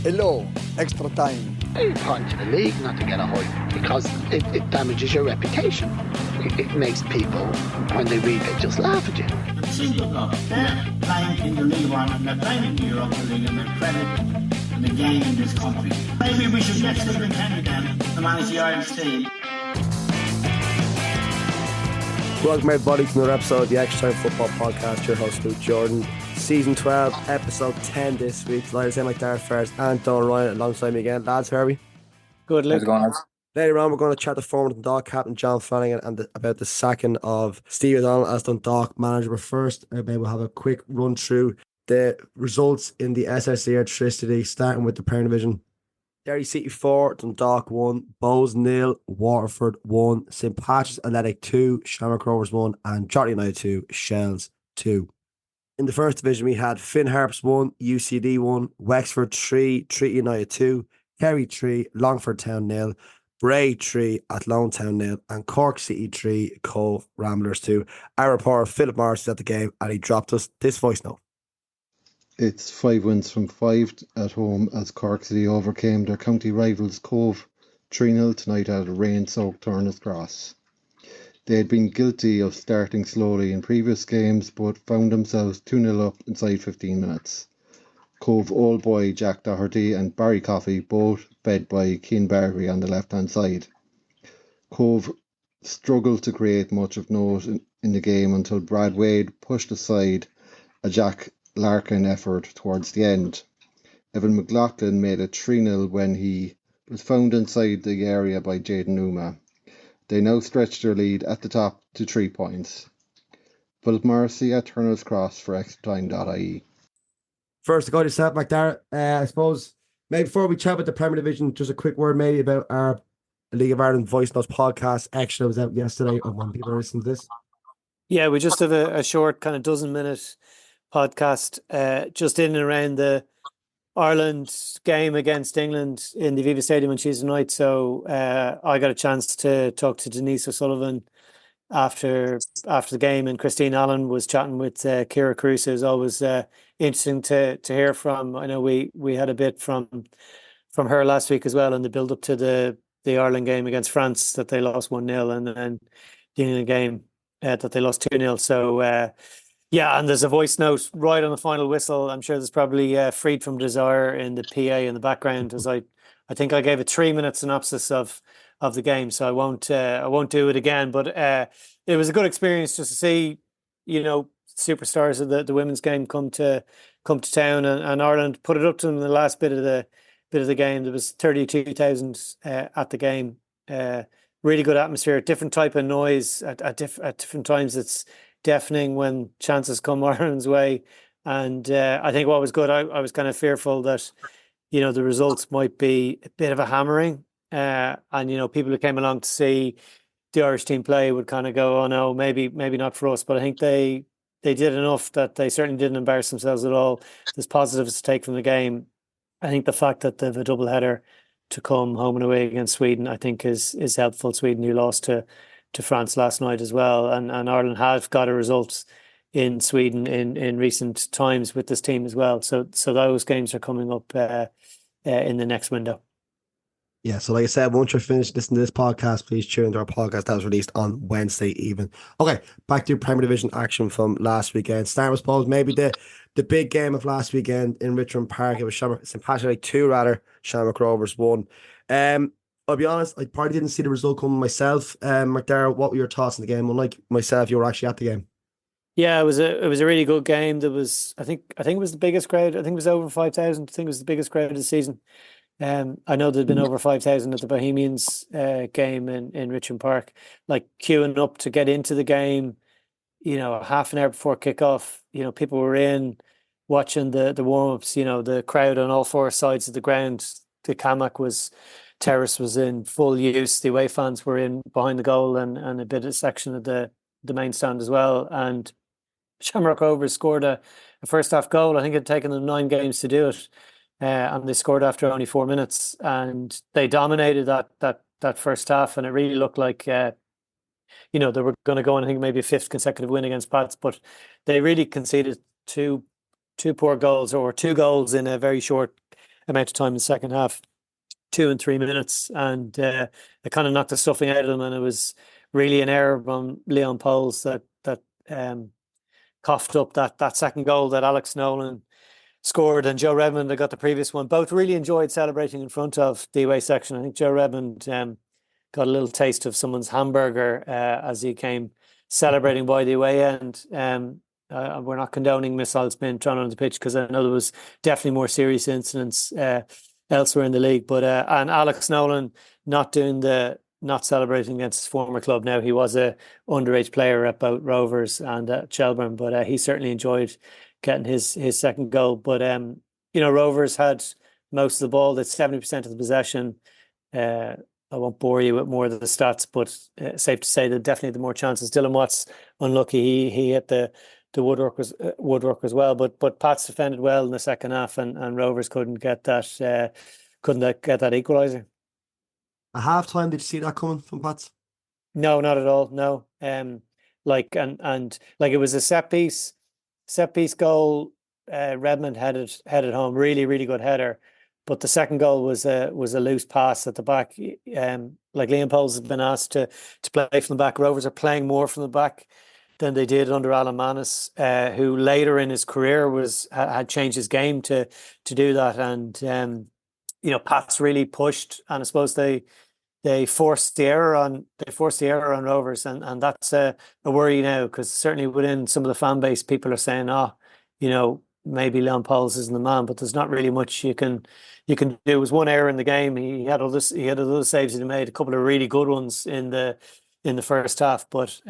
Hello, extra time. It's point to the league not to get a hype because it damages your reputation. It makes people, when they read it, just laugh at you. Simple enough. They're playing in the League One and they're playing in the Europa League and they're credit and the game in this country. Maybe we should get Stephen Kenny then to manage the Irish team. Welcome everybody to another episode of the Extratime Football Podcast. Your host Luke Jordan. Season 12, episode 10 this week. Later on, Macdara, Ferris and Donal Ryan alongside me again. Lads, how are we? Good, Luke. How's it going, lads? Later on, we're going to chat the former Dundalk captain John Flanagan and about the sacking of Steve Donal as Dundalk manager. But first, maybe we'll have a quick run through the results in the SSE electricity, starting with the Premier Division. Derry City 4, Dundalk 1, Pohls 0, Waterford 1, St Patrick's Athletic 2, Shamrock Rovers 1, and Charlie United 2, Shells 2. In the first division, we had Finn Harps 1, UCD 1, Wexford 3, Treaty United 2, Kerry 3, Longford Town 0, Bray 3, Athlone Town 0, and Cork City 3, Cove Ramblers 2. Our reporter Philip Morris is at the game and he dropped us this voice note. It's 5 wins from 5 at home as Cork City overcame their county rivals Cove 3-0 tonight at a rain-soaked Turner's Cross. They had been guilty of starting slowly in previous games but found themselves 2-0 up inside 15 minutes. Cove old boy Jack Doherty and Barry Coffey both fed by Keane Barry on the left-hand side. Cove struggled to create much of note in the game until Brad Wade pushed aside a Jack Larkin effort towards the end. Evan McLaughlin made it 3-0 when he was found inside the area by Jayden Numa. They now stretch their lead at the top to 3 points. Philip Morrissey at Turner's Cross for extratime.ie. First, to go to yourself, Macdara. I suppose, maybe before we chat about the Premier Division, just a quick word maybe about our League of Ireland Voice Notes podcast. Extra was out yesterday when people are listening to this. Yeah, we just have a short kind of dozen-minute podcast just in and around the Ireland game against England in the Aviva Stadium on Tuesday night. So I got a chance to talk to Denise O'Sullivan after the game, and Christine Allen was chatting with Ciara Caruso. It's always interesting to hear from. I know we had a bit from her last week as well in the build up to the Ireland game against France that they lost 1-0, and then the England game that they lost 2-0. So yeah, and there's a voice note right on the final whistle. I'm sure there's probably Freed from Desire in the PA in the background, as I think I gave a 3-minute synopsis of the game, so I won't do it again. But it was a good experience just to see, superstars of the women's game come to town, and Ireland put it up to them in the last bit of the game. There was 32,000 at the game. Really good atmosphere, different type of noise at different times. It's deafening when chances come Ireland's way, and I think what was good, I was kind of fearful that the results might be a bit of a hammering, and people who came along to see the Irish team play would kind of go, oh no, maybe not for us. But I think they did enough that they certainly didn't embarrass themselves at all. There's positives to take from the game. I think the fact that they have a double header to come home and away against Sweden, I think is helpful. Sweden, who lost to France last night as well, and Ireland have got a result in Sweden in recent times with this team as well. So those games are coming up in the next window. Yeah, so like I said, once you're finished listening to this podcast, please tune into our podcast that was released on Wednesday evening. Okay, back to Premier Division action from last weekend. Starting with, suppose, maybe the big game of last weekend in Richmond Park. It was St Patrick's 2, Shamrock Rovers 1. I'll be honest, I probably didn't see the result coming myself. Macdara, what were your thoughts on the game? Unlike myself, you were actually at the game. Yeah, it was a really good game. There was, I think it was the biggest crowd. I think it was over 5,000. I think it was the biggest crowd of the season. I know there'd been over 5,000 at the Bohemians game in Richmond Park, like queuing up to get into the game. Half an hour before kickoff, people were in watching the warm-ups. The crowd on all four sides of the ground. The terrace was in full use. The away fans were in behind the goal and a bit of section of the main stand as well. And Shamrock Rovers scored a first half goal. I think it had taken them 9 games to do it. And they scored after only 4 minutes, and they dominated that first half, and it really looked like they were going to go on, I think, maybe a 5th consecutive win against Pats, but they really conceded two poor goals, or 2 goals in a very short amount of time in the second half, 2 and 3 minutes, and it kind of knocked the stuffing out of them. And it was really an error from Leon Pohls that coughed up that second goal that Alex Nolan scored, and Joe Redmond that got the previous one. Both really enjoyed celebrating in front of the away section. I think Joe Redmond got a little taste of someone's hamburger as he came celebrating by the away end. We're not condoning missiles being thrown on the pitch, because I know there was definitely more serious incidents elsewhere in the league. But and Alex Nolan not celebrating against his former club. Now, he was a underage player at both Rovers and at Shelbourne, but he certainly enjoyed getting his second goal. But Rovers had most of the ball. That's 70% of the possession. I won't bore you with more of the stats, but safe to say that definitely the more chances. Dylan Watts unlucky. He hit the woodwork as well. But Pats defended well in the second half, and Rovers couldn't get that equaliser. At half time, did you see that coming from Pats? No, not at all. No. Like it was a set piece goal. Redmond headed home, really, really good header. But the second goal was a loose pass at the back. Like Liam Pohls has been asked to play from the back. Rovers are playing more from the back than they did under Alan Manus, who later in his career had changed his game to do that. And Pats really pushed, and I suppose they forced the error on Rovers, and that's a worry now, because certainly within some of the fan base, people are saying, maybe Leon Pohls isn't the man, but there's not really much you can do. It was one error in the game. He had other saves he made, a couple of really good ones in the first half. But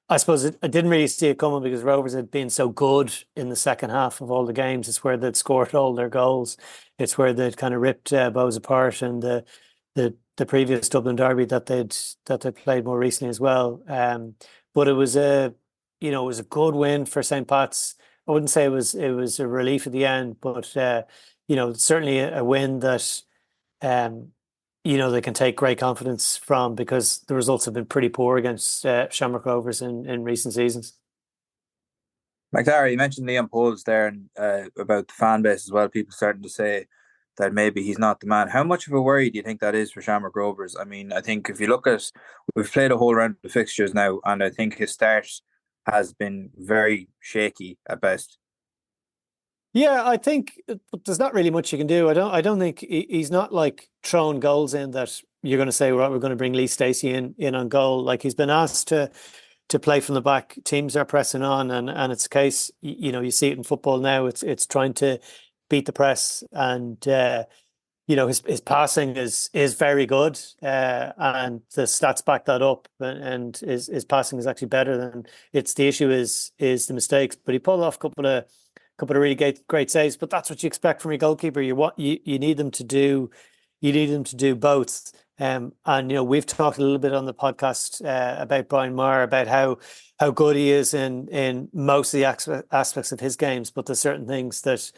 I suppose I didn't really see it coming, because Rovers had been so good in the second half of all the games. It's where they'd scored all their goals. It's where they'd kind of ripped Bohs apart, and the previous Dublin derby that they'd played more recently as well. But it was a good win for St. Pat's. I wouldn't say it was a relief at the end, but certainly a win that they can take great confidence from, because the results have been pretty poor against Shamrock Rovers in recent seasons. Macdara, you mentioned Liam Pohls there, and about the fan base as well. People starting to say that maybe he's not the man. How much of a worry do you think that is for Shamrock Rovers? I mean, I think if you look at, we've played a whole round of fixtures now, and I think his start has been very shaky at best. Yeah, I think there's not really much you can do. I don't think he's not like throwing goals in that you're going to say, right, we're going to bring Lee Stacey in on goal. Like, he's been asked to play from the back. Teams are pressing on, and it's a case, you see it in football now. It's trying to beat the press, and his passing is very good, and the stats back that up, and his passing is actually better than it's. The issue is the mistakes, but he pulled off a couple of really great saves. But that's what you expect from your goalkeeper. You need them to do both. And we've talked a little bit on the podcast about Brian Maher, about how good he is in most of the aspects of his games, but there's certain things that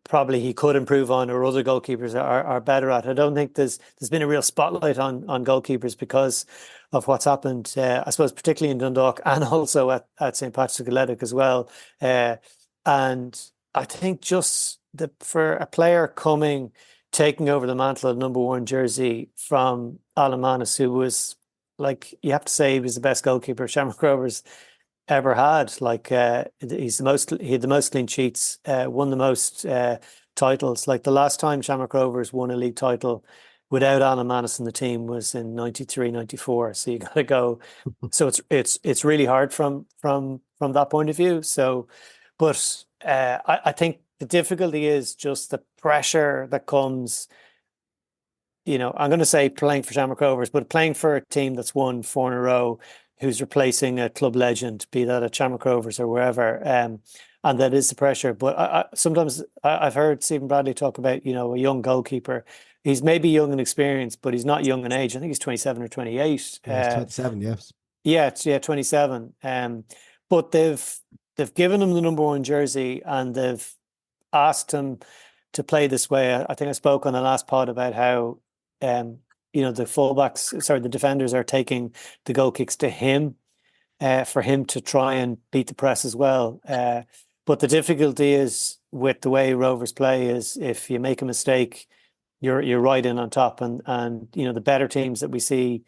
probably he could improve on, or other goalkeepers are better at. I don't think there's been a real spotlight on goalkeepers because of what's happened, I suppose, particularly in Dundalk, and also at St. Patrick's Athletic as well. And I think just for a player taking over the mantle of number 1 jersey from Alan Manus, who was, like, you have to say, he was the best goalkeeper Shamrock Rovers ever had. Like, he had the most clean sheets, won the most titles. Like, the last time Shamrock Rovers won a league title without Alan Manus in the team was in 93-94. So you got to go. So it's really hard from that point of view. So, but I think the difficulty is just the pressure that comes. I'm going to say playing for Shamrock Rovers, but playing for a team that's won 4 in a row, who's replacing a club legend, be that at Shamrock Rovers or wherever, and that is the pressure. But sometimes I've heard Stephen Bradley talk about, a young goalkeeper. He's maybe young in experience, but he's not young in age. I think he's 27 or 28. Yeah, he's 27, yes. Yeah, 27. But they've given him the number 1 jersey, and they've asked him to play this way. I think I spoke on the last pod about how the defenders are taking the goal kicks to him, for him to try and beat the press as well. But the difficulty is with the way Rovers play is if you make a mistake, you're right in on top. And the better teams that we see,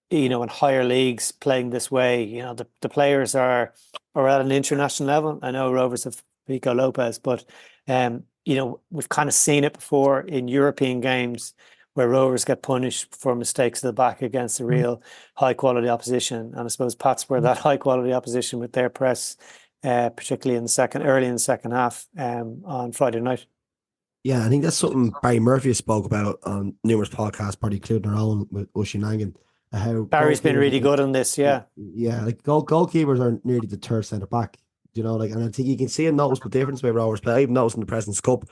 in higher leagues playing this way, the players are at an international level. I know Rovers have Pico Lopez, but we've kind of seen it before in European games where Rovers get punished for mistakes at the back against a real high quality opposition. And I suppose Pats were that high quality opposition with their press, particularly early in the second half on Friday night. Yeah, I think that's something Barry Murphy spoke about on numerous podcasts, probably including our own with Oshinangan. How Barry's been really good on this, yeah. Yeah, like goalkeepers are nearly the third centre back. And I think you can see a noticeable difference by Rovers play. I even noticed in the President's Cup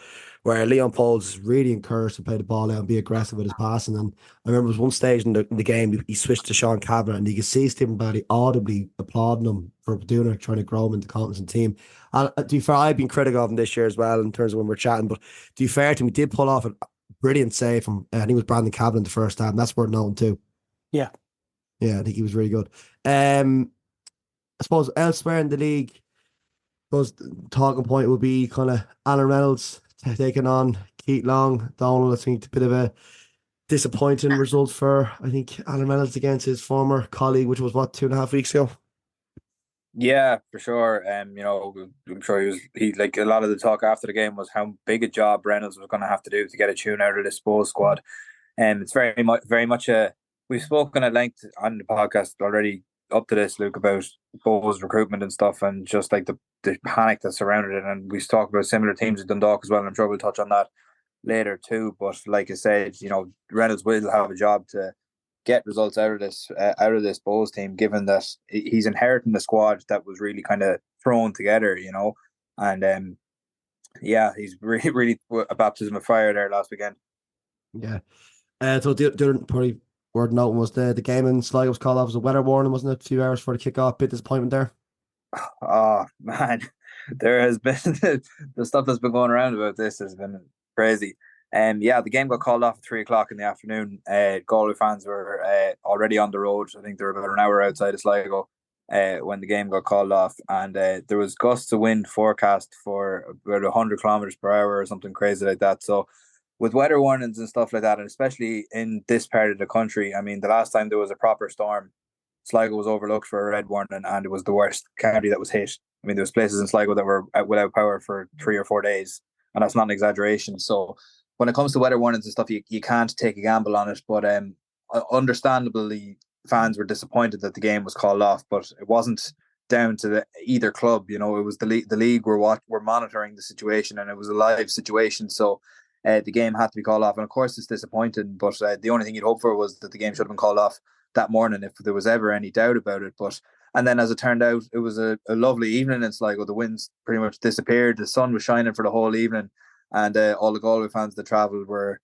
where Leon Pohls is really encouraged to play the ball out and be aggressive with his passing. And I remember there was one stage in the game he switched to Sean Kavanagh, and you could see Stephen Barry audibly applauding him for doing it, trying to grow him into confidence in the team. And to be fair, I've been critical of him this year as well in terms of when we're chatting. But to be fair to him, he did pull off a brilliant save from I think it was Brandon Kavanagh in the first half, and that's worth noting too. Yeah. Yeah, I think he was really good. I suppose elsewhere in the league, the talking point would be kind of Alan Reynolds taking on Keith Long. Donal, I think a bit of a disappointing result for, I think, Alan Reynolds against his former colleague, which was, 2.5 weeks ago? Yeah, for sure. I'm sure he like a lot of the talk after the game was how big a job Reynolds was going to have to do to get a tune out of this Pohls squad. And it's very much a. We've spoken at length on the podcast already up to this, Luke, about Pohls recruitment and stuff, and just like the panic that surrounded it. And we've talked about similar teams at Dundalk as well. And I'm sure we'll touch on that later too. But like I said, Reynolds will have a job to get results out of this Pohls team, given that he's inheriting a squad that was really kind of thrown together, and he's really a baptism of fire there last weekend. Yeah. So the other probably word note was the game in Sligo was called off as a weather warning, wasn't it? A few hours before the kick-off. Bit disappointment there. Oh man, there has been the stuff that's been going around about this has been crazy. The game got called off at 3:00 in the afternoon. Galway fans were already on the road. I think they were about an hour outside of Sligo when the game got called off, and there was gusts of wind forecast for about 100 kilometers per hour or something crazy like that. So with weather warnings and stuff like that, and especially in this part of the country, I mean, the last time there was a proper storm, Sligo was overlooked for a red warning, and it was the worst county that was hit. I mean, there was places in Sligo that were without power for 3 or 4 days, and that's not an exaggeration. So when it comes to weather warnings and stuff, you can't take a gamble on it. But understandably, fans were disappointed that the game was called off, but it wasn't down to either club. It was the league were monitoring the situation, and it was a live situation. So the game had to be called off, and of course it's disappointing, but the only thing you'd hope for was that the game should have been called off that morning if there was ever any doubt about it. And then as it turned out, it was a lovely evening in Sligo. The winds pretty much disappeared, the sun was shining for the whole evening, and all the Galway fans that travelled were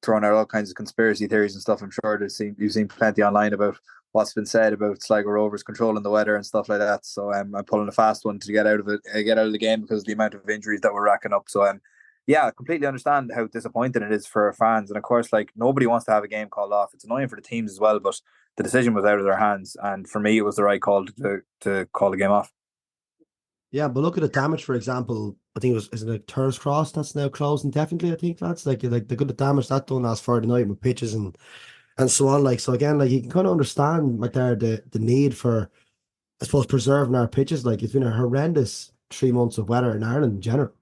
throwing out all kinds of conspiracy theories and stuff. I'm sure you've seen plenty online about what's been said about Sligo Rovers controlling the weather and stuff like that. So I'm pulling a fast one to get out of the game because of the amount of injuries that we're racking up. So I completely understand how disappointing it is for fans. And of course, like, nobody wants to have a game called off. It's annoying for the teams as well, but the decision was out of their hands. And for me, it was the right call to call the game off. Yeah, but look at the damage, for example. I think is it Turner's Cross that's now closed indefinitely, I think that's like the good damage that done last Friday night with pitches and so on. Like, so again, like, you can kind of understand like the need for, I suppose, preserving our pitches. Like, it's been a horrendous 3 months of weather in Ireland in general.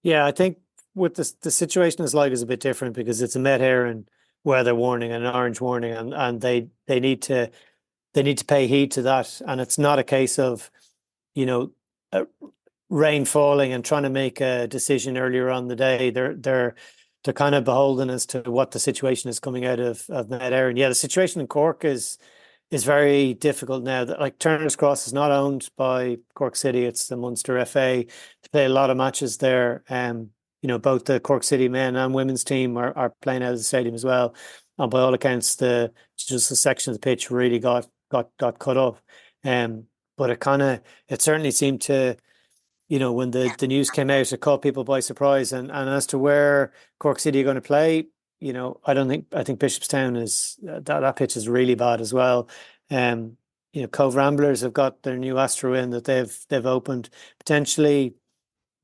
Yeah, I think with the situation in Sligo is a bit different because it's a Met Éireann weather warning and an orange warning, and they need to pay heed to that. And it's not a case of rain falling and trying to make a decision earlier on the day. They're kind of beholden as to what the situation is coming out of Met Éireann. Yeah, the situation in Cork is very difficult now. That, like, Turner's Cross is not owned by Cork City; it's the Munster FA. They play a lot of matches there. Both the Cork City men and women's team are playing out of the stadium as well. And by all accounts, just the section of the pitch really got cut off. But it certainly seemed to, when the news came out, it caught people by surprise. And as to where Cork City are going to play, I think Bishopstown is that pitch is really bad as well. Cove Ramblers have got their new Astro in that they've opened. Potentially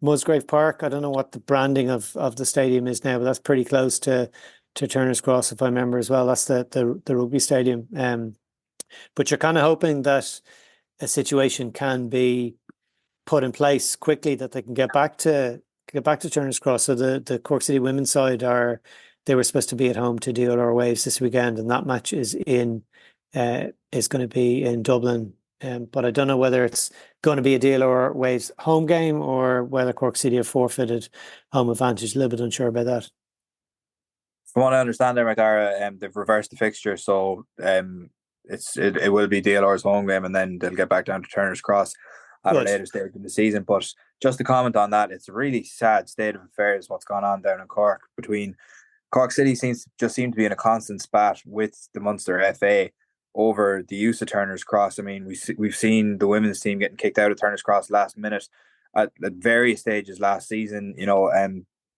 Musgrave Park. I don't know what the branding of the stadium is now, but that's pretty close to Turner's Cross, if I remember as well. That's the rugby stadium. But you're kind of hoping that a situation can be put in place quickly, that they can get back to Turner's Cross. So the Cork City women's side they were supposed to be at home to DLR Waves this weekend, and that match is going to be in Dublin. But I don't know whether it's going to be a DLR Waves home game or whether Cork City have forfeited home advantage. A little bit unsure about that. From what I understand there, Macdara, they've reversed the fixture, so it will be DLR's home game, and then they'll get back down to Turner's Cross at a later stage in the season. But just to comment on that, it's a really sad state of affairs what's gone on down in Cork. Between Cork City seem to be in a constant spat with the Munster FA over the use of Turner's Cross. I mean, we've seen the women's team getting kicked out of Turner's Cross last minute at various stages last season.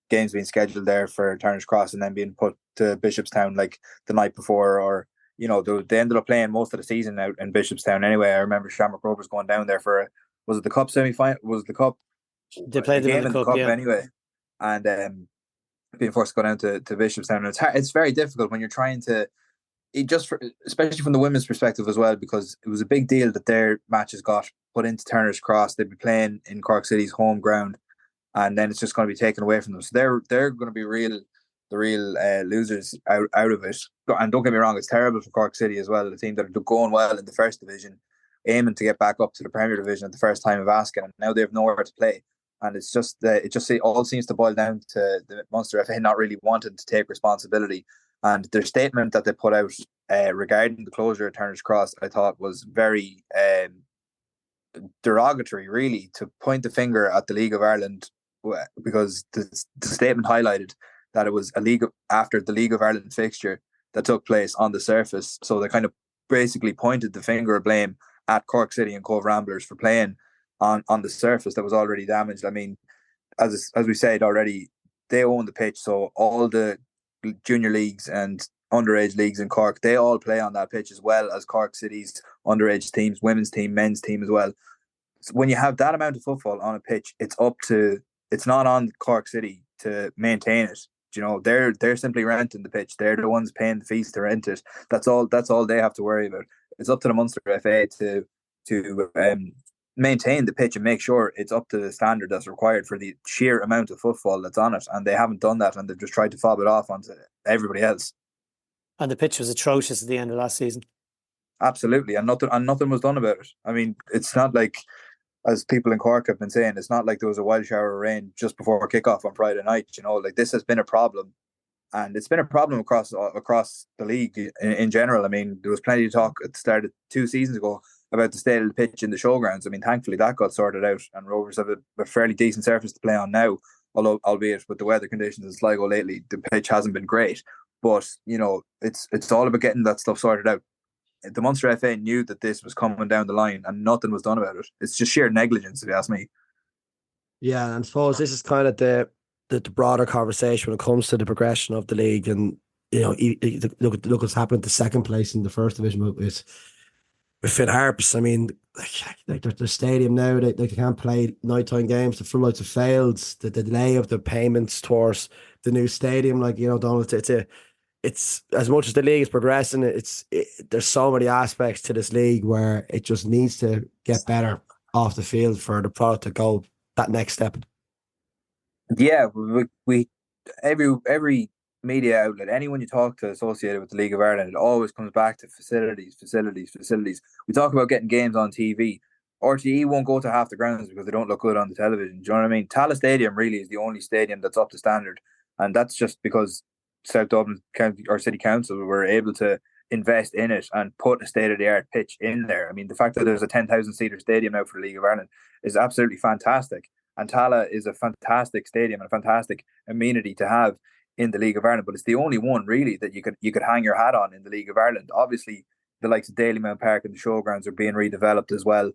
Games being scheduled there for Turner's Cross and then being put to Bishopstown like the night before, or they ended up playing most of the season out in Bishopstown anyway. I remember Shamrock Rovers going down there for was it the cup semi-final? Was it the cup? They played them in the cup, anyway, and being forced to go down to Bishopstown. And it's very difficult when you're trying to, especially from the women's perspective as well, because it was a big deal that their matches got put into Turner's Cross. They'd be playing in Cork City's home ground, and then it's just going to be taken away from them. So they're going to be the real losers out of it. And don't get me wrong, it's terrible for Cork City as well, the team that are going well in the first division, aiming to get back up to the Premier Division at the first time of asking, and now they have nowhere to play. And it's just it all seems to boil down to the Munster FA not really wanting to take responsibility. And their statement that they put out regarding the closure of Turner's Cross, I thought was very derogatory, really, to point the finger at the League of Ireland, because the statement highlighted that it was after the League of Ireland fixture that took place on the surface. So they kind of basically pointed the finger of blame at Cork City and Cove Ramblers for playing on the surface that was already damaged. I mean, as we said already, they own the pitch, so all the junior leagues and underage leagues in Cork, they all play on that pitch, as well as Cork City's underage teams, women's team, men's team as well. So when you have that amount of football on a pitch, it's not on Cork City to maintain it. They're simply renting the pitch. They're the ones paying the fees to rent it. That's all they have to worry about. It's up to the Munster FA to maintain the pitch and make sure it's up to the standard that's required for the sheer amount of football that's on it. And they haven't done that, and they've just tried to fob it off onto everybody else. And the pitch was atrocious at the end of last season. Absolutely, and nothing was done about it. I mean, it's not like, as people in Cork have been saying, it's not like there was a wild shower of rain just before kickoff on Friday night. This has been a problem, and it's been a problem across the league in general. I mean, there was plenty of talk at the start of 2 seasons ago about the state of the pitch in the Showgrounds. I mean, thankfully that got sorted out, and Rovers have a fairly decent surface to play on now, although albeit with the weather conditions in Sligo lately, the pitch hasn't been great. But it's all about getting that stuff sorted out. The Munster FA knew that this was coming down the line, and nothing was done about it. It's just sheer negligence, if you ask me. Yeah, and I suppose this is kind of the broader conversation when it comes to the progression of the league. And look what's happened to second place in the first division with Finn Harps. I mean, like the stadium now, they can't play nighttime games. The floodlights have failed. The delay of the payments towards the new stadium, Donal, it's as much as the league is progressing, there's so many aspects to this league where it just needs to get better off the field for the product to go that next step. Yeah, we every media outlet, anyone you talk to associated with the League of Ireland, it always comes back to facilities. We talk about getting games on TV. RTE won't go to half the grounds because they don't look good on the television. Do you know what I mean? Tallaght Stadium really is the only stadium that's up to standard, and that's just because South Dublin County or City Council were able to invest in it and put a state-of-the-art pitch in there. I mean, the fact that there's a 10,000-seater stadium now for the League of Ireland is absolutely fantastic. And Tallaght is a fantastic stadium and a fantastic amenity to have in the League of Ireland, but it's the only one really that you could hang your hat on in the League of Ireland. Obviously, the likes of Dalymount Park and the Showgrounds are being redeveloped as well.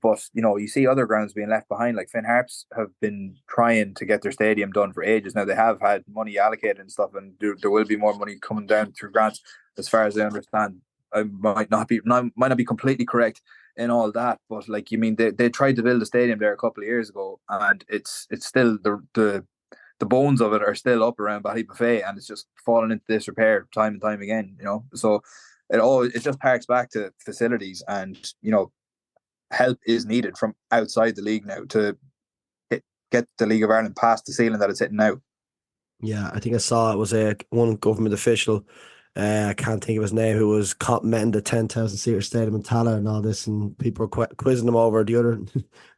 But you see other grounds being left behind. Like Finn Harps have been trying to get their stadium done for ages now. They have had money allocated and stuff, and there will be more money coming down through grants, as far as I understand. I might not be completely correct in all that. But like, you mean, they tried to build a stadium there a couple of years ago, and it's still the bones of it are still up around Ballybuffet, and it's just fallen into disrepair time and time again. So it just harks back to facilities, and help is needed from outside the league now to get the League of Ireland past the ceiling that it's hitting now. Yeah, I think I saw it was one government official, I can't think of his name, who was complimenting the 10,000 seater stadium in Tala and all this, and people were quizzing him over the other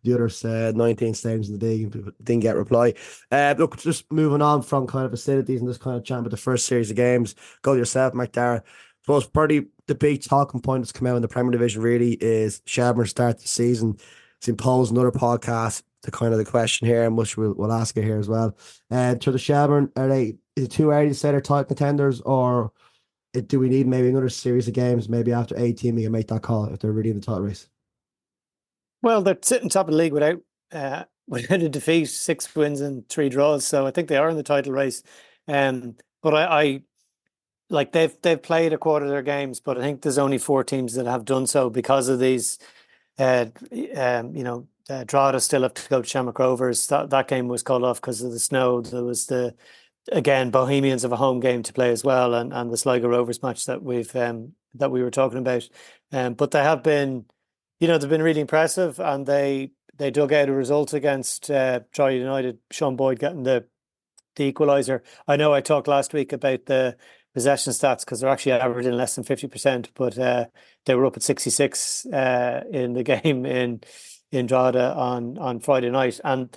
19 stadiums in the league. Didn't get a reply. Look, just moving on from kind of facilities and just kind of chatting about the first series of games. Go to yourself, Macdara. I suppose probably the big talking point that's come out in the Premier Division really is Shelbourne start the season. Seen Pohls, another podcast, the kind of the question here, and which we'll ask it here as well. To the Shelbourne, is it too early to say they're title contenders, or do we need maybe another series of games, maybe after 18 we can make that call if they're really in the title race? Well, they're sitting top of the league without a defeat, 6 wins and 3 draws, so I think they are in the title race. But I like they've played a quarter of their games, but I think there's only 4 teams that have done so because of these. Drogheda still have to go to Shamrock Rovers. That game was called off because of the snow. There was again Bohemians have a home game to play as well, and the Sligo Rovers match that we were talking about. But they have been, they've been really impressive, and they dug out a result against Drogheda United. Sean Boyd getting the equaliser. I know I talked last week about the possession stats because they're actually averaging less than 50%, but they were up at 66 in the game in Drogheda on Friday night. And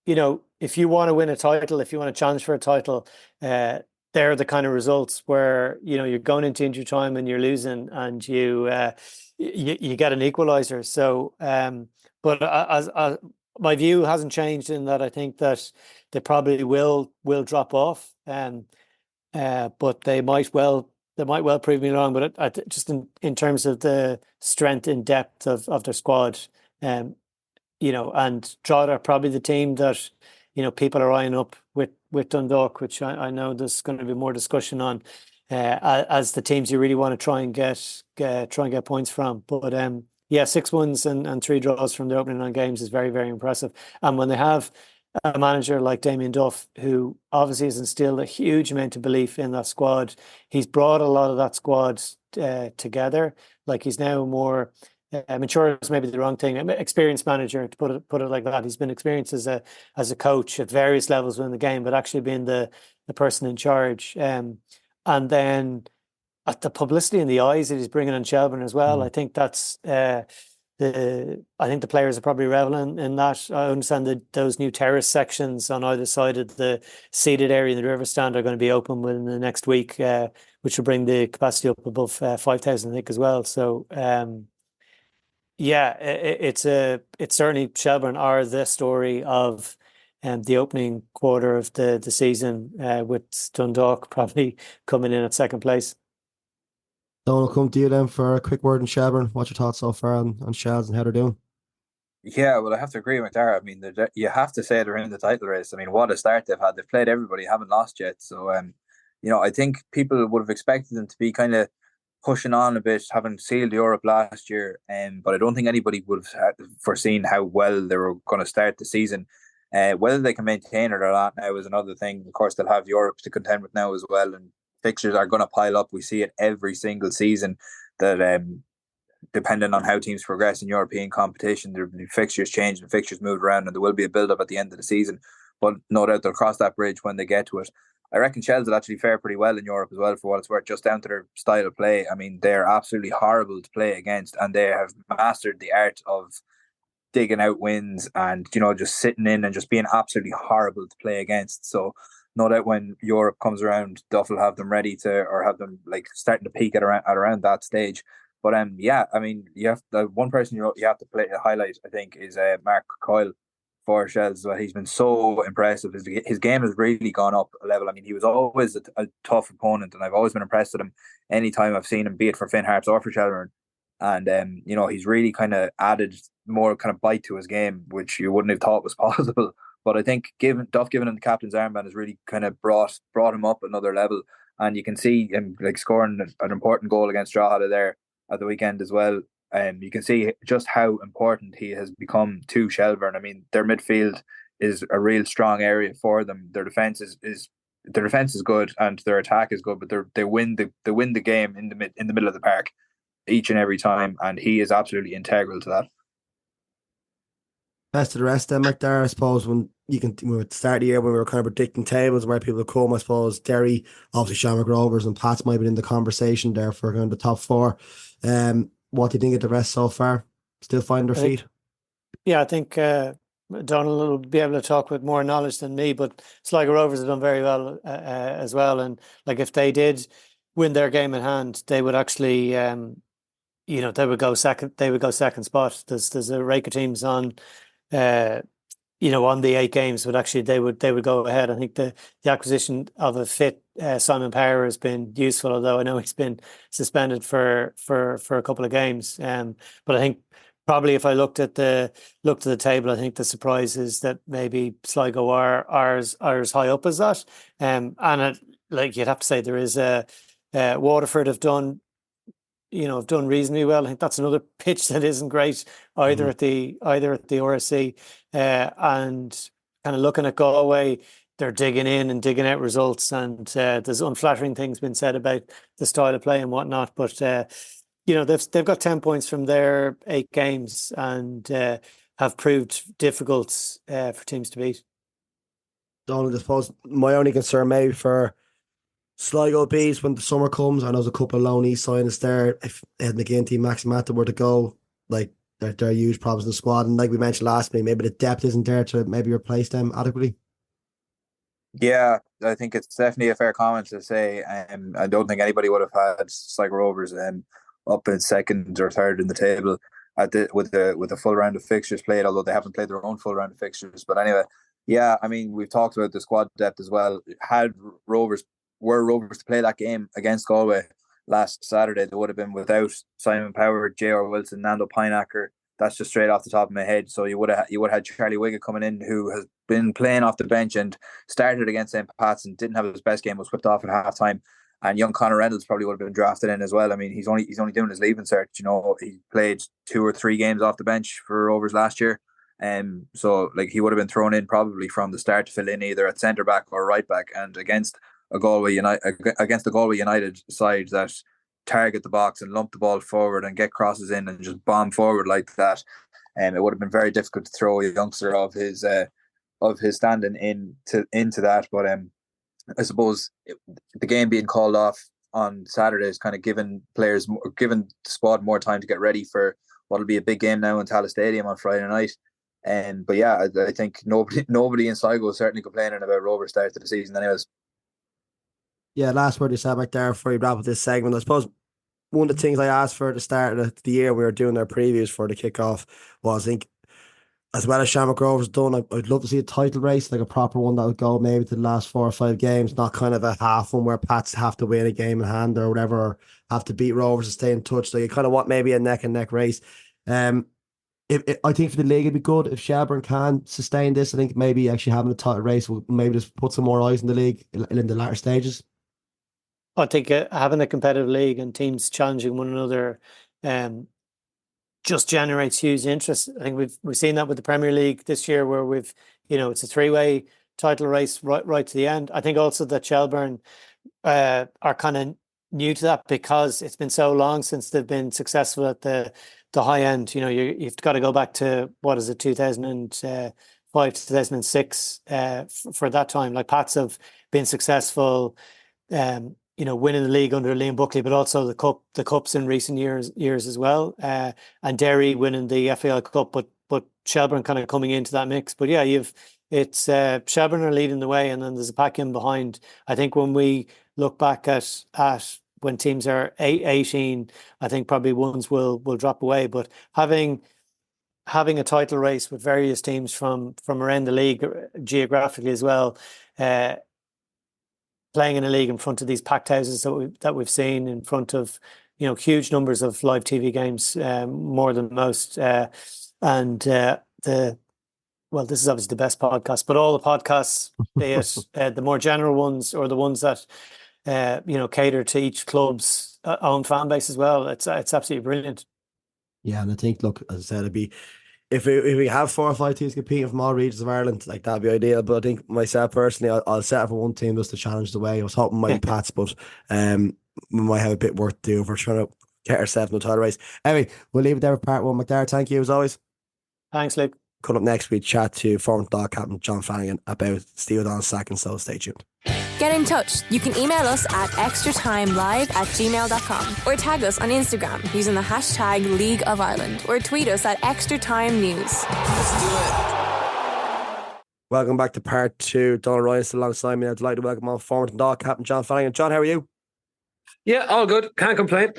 if you want to win a title, if you want to challenge for a title, they're the kind of results where you're going into injury time and you're losing, and you get an equaliser. So, but as my view hasn't changed in that I think that they probably will drop off. But they might well prove me wrong. But just in terms of the strength and depth of their squad, and Drogheda are probably the team that people are eyeing up with Dundalk, which I know there's going to be more discussion on as the teams you really want to try and get points from. But 6 wins and 3 draws from the opening 9 games is very, very impressive. And when they have a manager like Damien Duff, who obviously has instilled a huge amount of belief in that squad, he's brought a lot of that squad together. Like, he's now more mature is maybe the wrong thing. Experienced manager, to put it like that. He's been experienced as a coach at various levels within the game, but actually being the person in charge. And then at the publicity and the eyes that he's bringing on Shelbourne as well, I think that's I think the players are probably reveling in that. I understand that those new terrace sections on either side of the seated area in the river stand are going to be open within the next week, which will bring the capacity up above 5,000, I think, as well. So, it's certainly Shelbourne are the story of the opening quarter of the season, with Dundalk probably coming in at second place. Donal, come to you then for a quick word on Shelbourne. What's your thoughts so far on Shells and how they're doing? Yeah, well, I have to agree with Dara. I mean, you have to say they're in the title race. I mean, what a start they've had. They've played everybody, haven't lost yet. So, I think people would have expected them to be kind of pushing on a bit, having sealed Europe last year. But I don't think anybody would have foreseen how well they were going to start the season. Whether they can maintain it or not now is another thing. Of course, they'll have Europe to contend with now as well, and fixtures are going to pile up. We see it every single season that depending on how teams progress in European competition, there will be fixtures changed and fixtures moved around, and there will be a build-up at the end of the season. But no doubt they'll cross that bridge when they get to it. I reckon Shells will actually fare pretty well in Europe as well, for what it's worth, just down to their style of play. I mean, they're absolutely horrible to play against, and they have mastered the art of digging out wins and, just sitting in and just being absolutely horrible to play against. So no doubt when Europe comes around, Duff will have them ready to, or have them like starting to peak at around that stage. But I mean, you have the one person you have to highlight, I think, is Mark Coyle for Shells. Well, he's been so impressive. His game has really gone up a level. I mean, he was always a tough opponent, and I've always been impressed with him anytime I've seen him, be it for Finn Harps or for Shelbourne. And he's really kind of added more kind of bite to his game, which you wouldn't have thought was possible. But I think Duff giving him the captain's armband has really kind of brought him up another level. And you can see him like scoring an important goal against Drogheda there at the weekend as well. You can see just how important he has become to Shelbourne. I mean, their midfield is a real strong area for them. Their defense is good and their attack is good, but they win the game in the middle of the park each and every time, and he is absolutely integral to that. Best of the rest of them, Macdara, I suppose, when we were at the start of the year when we were kind of predicting tables where people would come, I suppose Derry, obviously Shamrock Rovers and Pats might have been in the conversation there for kind of the top four. What do you think of the rest so far? Still finding their feet? I think Donal will be able to talk with more knowledge than me, but Sligo Rovers have done very well as well. And like if they did win their game in hand, they would actually, they would go second. They would go second spot. There's a rake of teams on, on the 8 games, but actually they would go ahead. I think the acquisition of a fit Simon Power has been useful, although I know he's been suspended for a couple of games. But I think probably if I looked at the table, I think the surprise is that maybe Sligo are as high up as that. And you'd have to say there is Waterford have done reasonably well. I think that's another pitch that isn't great either at the RSC, and kind of looking at Galway, they're digging in and digging out results, and there's unflattering things been said about the style of play and whatnot. But they've got 10 points from their 8 games and have proved difficult for teams to beat. Donald, I suppose my only concern maybe for Sligo bees when the summer comes, I know there's a couple of loanee signings there. If Ed McGinty, Max Mata were to go, like there are huge problems in the squad, and like we mentioned last week, maybe the depth isn't there to maybe replace them adequately. Yeah, I think it's definitely a fair comment to say. I don't think anybody would have had Sligo Rovers up in second or third in the table with a full round of fixtures played, although they haven't played their own full round of fixtures. But anyway, yeah, I mean, we've talked about the squad depth as well. Were Rovers to play that game against Galway last Saturday, they would have been without Simon Power, J.R. Wilson, Nando Pineacker. That's just straight off the top of my head. So you would have had Charlie Wiggett coming in, who has been playing off the bench and started against St. Pat's and didn't have his best game, was whipped off at half time. And young Conor Reynolds probably would have been drafted in as well. I mean, he's only doing his leaving cert. He played 2 or 3 games off the bench for Rovers last year. So like he would have been thrown in probably from the start to fill in either at centre back or right back, and against the Galway United side that target the box and lump the ball forward and get crosses in and just bomb forward like that. It would have been very difficult to throw a youngster of his standing into that. But I suppose the game being called off on Saturday is kind of given the squad more time to get ready for what'll be a big game now in Tallaght Stadium on Friday night. But yeah, I think nobody in Sligo is certainly complaining about Rovers' start to the season anyways. Yeah, last word you said back there before you wrap up this segment. I suppose one of the things I asked for at the start of the year, we were doing their previews for the kickoff, was I think as well as Shamrock Rovers done, I'd love to see a title race, like a proper one that would go maybe to the last 4 or 5 games, not kind of a half one where Pats have to win a game in hand or whatever, or have to beat Rovers to stay in touch. So you kind of want maybe a neck and neck race. I think for the league it'd be good if Shelbourne can sustain this. I think maybe actually having a title race will maybe just put some more eyes in the league in the latter stages. I think having a competitive league and teams challenging one another just generates huge interest. I think we've seen that with the Premier League this year, where it's a 3-way title race right to the end. I think also that Shelbourne are kind of new to that because it's been so long since they've been successful at the high end. You've got to go back to 2005 to 2006 for that time. Like Pats have been successful. Winning the league under Liam Buckley, but also the cups in recent years as well. And Derry winning the FAI Cup, but Shelbourne kind of coming into that mix. But yeah, Shelbourne are leading the way, and then there's a pack in behind. I think when we look back at when teams are 18, I think probably ones will drop away. But having a title race with various teams from around the league geographically as well, playing in a league in front of these packed houses that we've seen, in front of huge numbers of live TV games, more than most. This is obviously the best podcast, but all the podcasts, be it the more general ones or the ones that cater to each club's own fan base as well, it's absolutely brilliant. Yeah, and I think, look, as I said, it'd be if we have 4 or 5 teams competing from all regions of Ireland, like that'd be ideal. But I think myself personally, I'll set up for one team just to challenge the way. I was hoping it might be Pats, but we might have a bit work to do if we're trying to get ourselves in the title race. Anyway, we'll leave it there for part 1. McDara, thank you as always. Thanks, Luke. Coming up next, we chat to former Dundalk captain John Flanagan about Steve O'Donnell's sack, so stay tuned. Get in touch. You can email us at extratimelive@gmail.com or tag us on Instagram using the hashtag League of Ireland or tweet us at Extratime News. Let's do it. Welcome back to part 2. Donal Ryan still alongside me. I'd like to welcome on former Dundalk captain John Flanagan. John, how are you? Yeah, all good. Can't complain.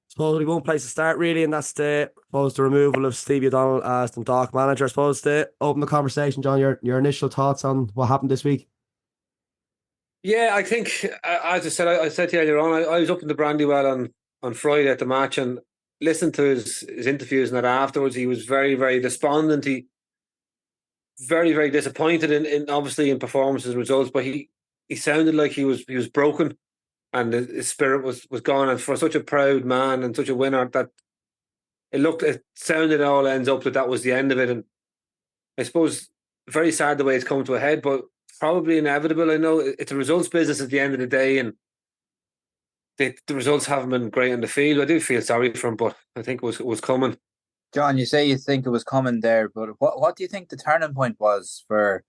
Suppose only one place to start really, and that's the removal of Stevie O'Donnell as the Dundalk manager. I suppose to open the conversation, John, your initial thoughts on what happened this week. Yeah, I think, as I said to you earlier on, I was up in the Brandywell on Friday at the match and listened to his interviews and that afterwards. He was very, very despondent. He very, very disappointed in obviously in performances and results, but he sounded like he was broken and his spirit was gone. And for such a proud man and such a winner, that it sounded it all ends up that was the end of it. And I suppose very sad the way it's come to a head, but probably inevitable. I know it's a results business at the end of the day, and the results haven't been great on the field. I do feel sorry for him, but I think it was coming. John, you say you think it was coming there, but what do you think the turning point was for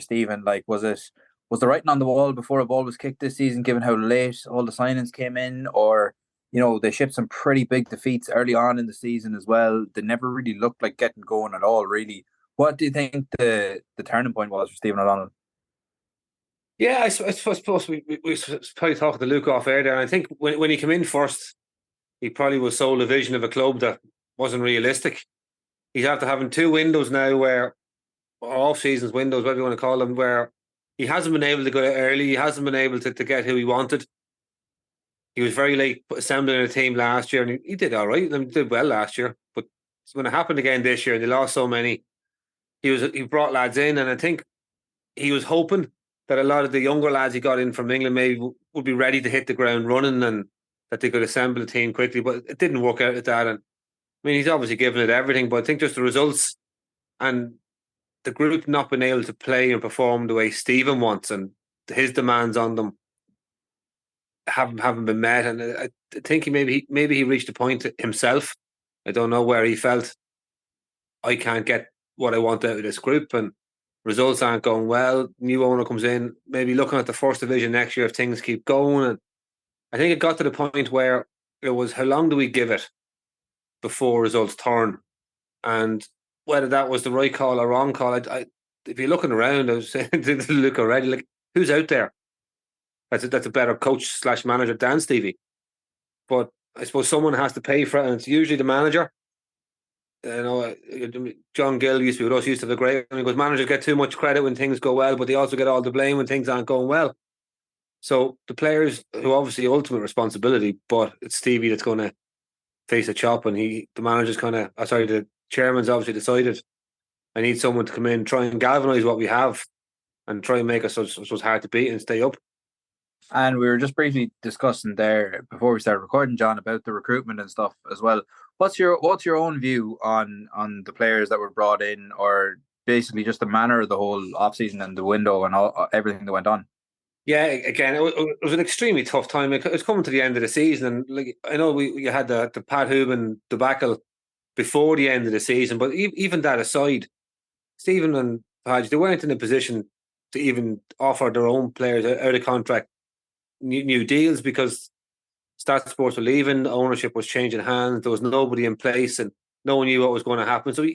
Stephen? Like, was the writing on the wall before a ball was kicked this season, given how late all the signings came in, or they shipped some pretty big defeats early on in the season as well? They never really looked like getting going at all, really. What do you think the turning point was for Stephen O'Donnell? Yeah, I suppose we probably talking to Luke off air there. And I think when he came in first, he probably was sold a vision of a club that wasn't realistic. He's after having 2 windows now where, off seasons windows, whatever you want to call them, where he hasn't been able to go early. He hasn't been able to get who he wanted. He was very late assembling a team last year, and he did all right. He did well last year, but when it happened again this year, and they lost so many, he brought lads in, and I think he was hoping that a lot of the younger lads he got in from England maybe would be ready to hit the ground running and that they could assemble a team quickly, but it didn't work out at that. And I mean, he's obviously given it everything, but I think just the results and the group not being able to play and perform the way Stephen wants and his demands on them haven't been met. And I think maybe he reached a point himself. I don't know where he felt, I can't get what I want out of this group, and results aren't going well. New owner comes in, maybe looking at the first division next year if things keep going. And I think it got to the point where it was, how long do we give it before results turn? And whether that was the right call or wrong call, if you're looking around, I was saying to Luke already, like, who's out there that's a better coach / manager than Stevie? But I suppose someone has to pay for it, and it's usually the manager. John Gill used to be with us, used to have a great one. He goes, managers get too much credit when things go well, but they also get all the blame when things aren't going well. So the players, who obviously ultimate responsibility, but it's Stevie that's going to face a chop, and the chairman's obviously decided, I need someone to come in, try and galvanise what we have, and try and make us so it's hard to beat and stay up. And we were just briefly discussing there before we started recording, John, about the recruitment and stuff as well. What's your own view on the players that were brought in, or basically just the manner of the whole off-season and the window and everything that went on? Yeah, again, it was an extremely tough time. It was coming to the end of the season, and like, I know you had the Pat Hooban debacle before the end of the season, but even that aside, Stephen and Podge, they weren't in a position to even offer their own players out of contract new deals, because Stat Sports were leaving, ownership was changing hands, there was nobody in place, and no one knew what was going to happen. So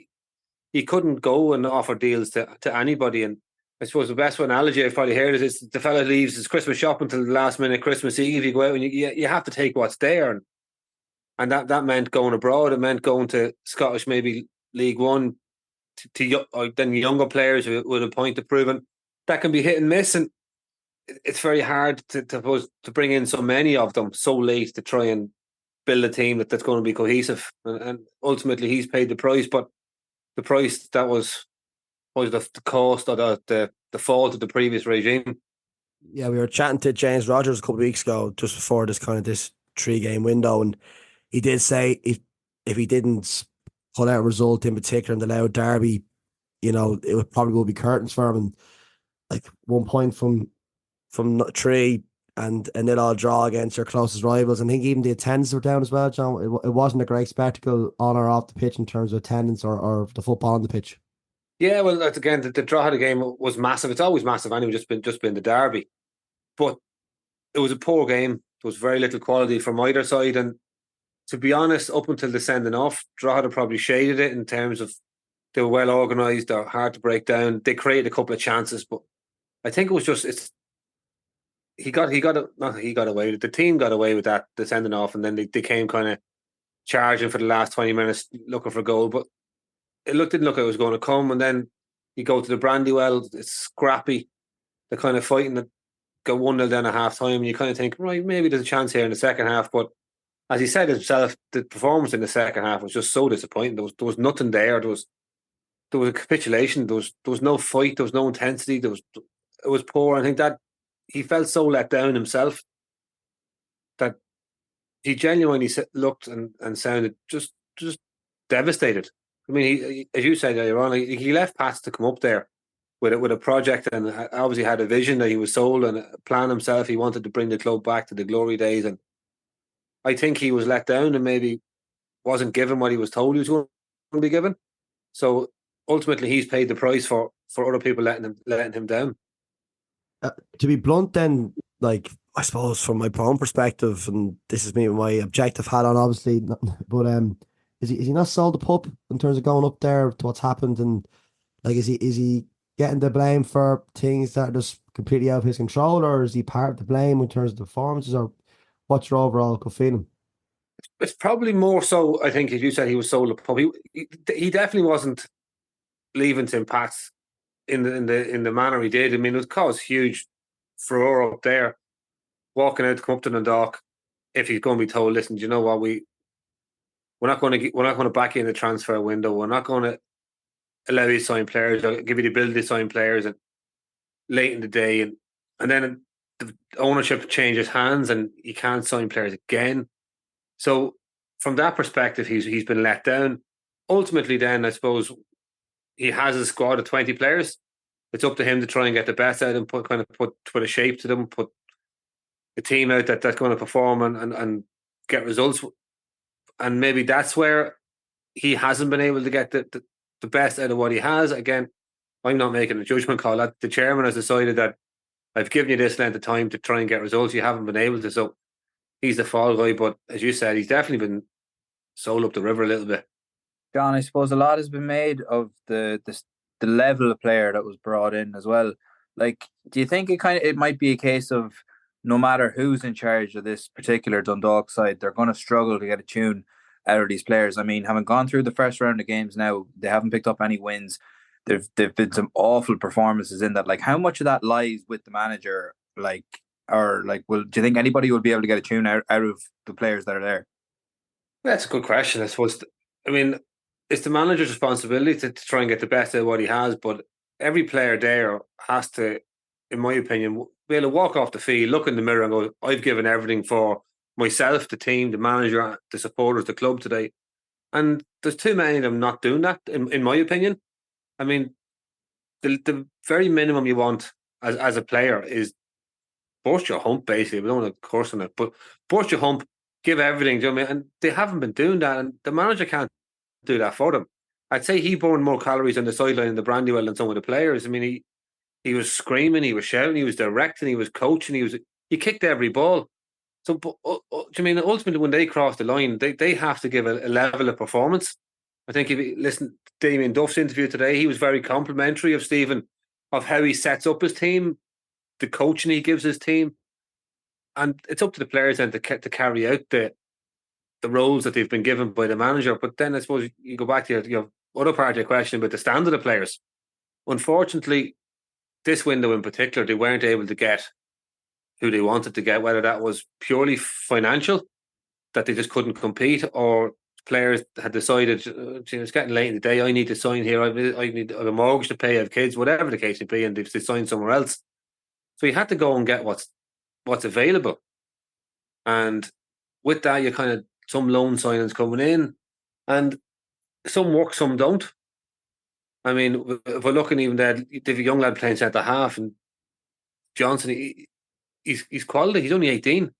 he couldn't go and offer deals to anybody. And I suppose the best analogy I've probably heard is the fella leaves his Christmas shopping till the last minute Christmas Eve. You go out and you have to take what's there, and that meant going abroad. It meant going to Scottish, maybe League One, to then younger players with a point to prove. And that can be hit and miss, and it's very hard to bring in so many of them so late to try and build a team that's going to be cohesive. And ultimately, he's paid the price, but the price that was the cost or the fault of the previous regime. Yeah, we were chatting to James Rogers a couple of weeks ago, just before this 3-game window, and he did say if he didn't pull out a result in particular in the Loud Derby, it would probably be curtains for him. And like 1 point from 3 and a 0-0 draw against your closest rivals. And I think even the attendance were down as well, John. It wasn't a great spectacle on or off the pitch in terms of attendance or the football on the pitch. Yeah, well, that's, again, the draw of the game was massive. It's always massive anyway, just been the derby. But it was a poor game. There was very little quality from either side. And to be honest, up until the sending off, Drogheda probably shaded it in terms of they were well organised, they're hard to break down. They created a couple of chances, but I think it was just he got away with it. The team got away with that, the sending off, and then they came kind of charging for the last 20 minutes looking for a goal. But it didn't look like it was going to come. And then you go to the Brandywell, it's scrappy. They're kind of fighting to go 1-0 down at half time, and you kind of think, right, maybe there's a chance here in the second half. But as he said himself, the performance in the second half was just so disappointing. There was nothing there. There was a capitulation. There was no fight. There was no intensity. It was poor. I think that he felt so let down himself that he genuinely looked and sounded just devastated. I mean, as you said earlier on, he left Pats to come up there with a project, and obviously had a vision that he was sold and a plan himself. He wanted to bring the club back to the glory days, and I think he was let down and maybe wasn't given what he was told he was going to be given. So ultimately, he's paid the price for other people letting him down. To be blunt, then, like, I suppose from my own perspective, and this is me with my objective hat on, obviously, but is he not sold the pup in terms of going up there to what's happened, and like is he getting the blame for things that are just completely out of his control, or is he part of the blame in terms of the performances, or what's your overall gut feeling? It's probably more so, I think, as you said, he was sold the pup. He definitely wasn't leaving Tim Pats in the manner he did. I mean, it caused huge furore up there, walking out to come up to Dundalk. If he's going to be told, listen, do you know what, we're not going to back you in the transfer window. We're not going to allow you to sign players or give you the ability to sign players and late in the day, and then the ownership changes hands and you can't sign players again. So from that perspective, he's been let down. Ultimately, then I suppose he has a squad of 20 players. It's up to him to try and get the best out of them, put a shape to them, put a team out that's going to perform and get results. And maybe that's where he hasn't been able to get the best out of what he has. Again, I'm not making a judgment call. That the chairman has decided that I've given you this length of time to try and get results. You haven't been able to, so he's the fall guy. But as you said, he's definitely been sold up the river a little bit. John, I suppose a lot has been made of the level of player that was brought in as well. Like, do you think it might be a case of no matter who's in charge of this particular Dundalk side, they're going to struggle to get a tune out of these players? I mean, having gone through the first round of games now, they haven't picked up any wins. There've been some awful performances in that. Like, how much of that lies with the manager? Do you think anybody will be able to get a tune out of the players that are there? That's a good question, I suppose. I mean, it's the manager's responsibility to try and get the best out of what he has, but every player there has to, in my opinion, be able to walk off the field, look in the mirror and go, I've given everything for myself, the team, the manager, the supporters, the club today. And there's too many of them not doing that, in my opinion. I mean, the very minimum you want as a player is burst your hump, basically. We don't want to curse on it, but burst your hump, give everything, do you know what I mean? And they haven't been doing that, and the manager can't do that for them. I'd say he burned more calories on the sideline in the Brandywell than some of the players. I mean, he was screaming, he was shouting, he was directing, he was coaching, he kicked every ball. So, I mean, ultimately, when they cross the line, they have to give a level of performance. I think if you listen to Damien Duff's interview today, he was very complimentary of Stephen, of how he sets up his team, the coaching he gives his team. And it's up to the players then to carry out the roles that they've been given by the manager. But then I suppose you go back to your other part of your question about the standard of players. Unfortunately, this window in particular, they weren't able to get who they wanted to get, whether that was purely financial, that they just couldn't compete, or players had decided, it's getting late in the day, I need to sign here, I need a mortgage to pay, I have kids, whatever the case may be, and they signed somewhere else. So you had to go and get what's available. And with that, you kind of some loan signings coming in, And some work, some don't. I mean, if we're looking even there, they've a young lad playing centre half, and Johnson, he's quality. He's only 18.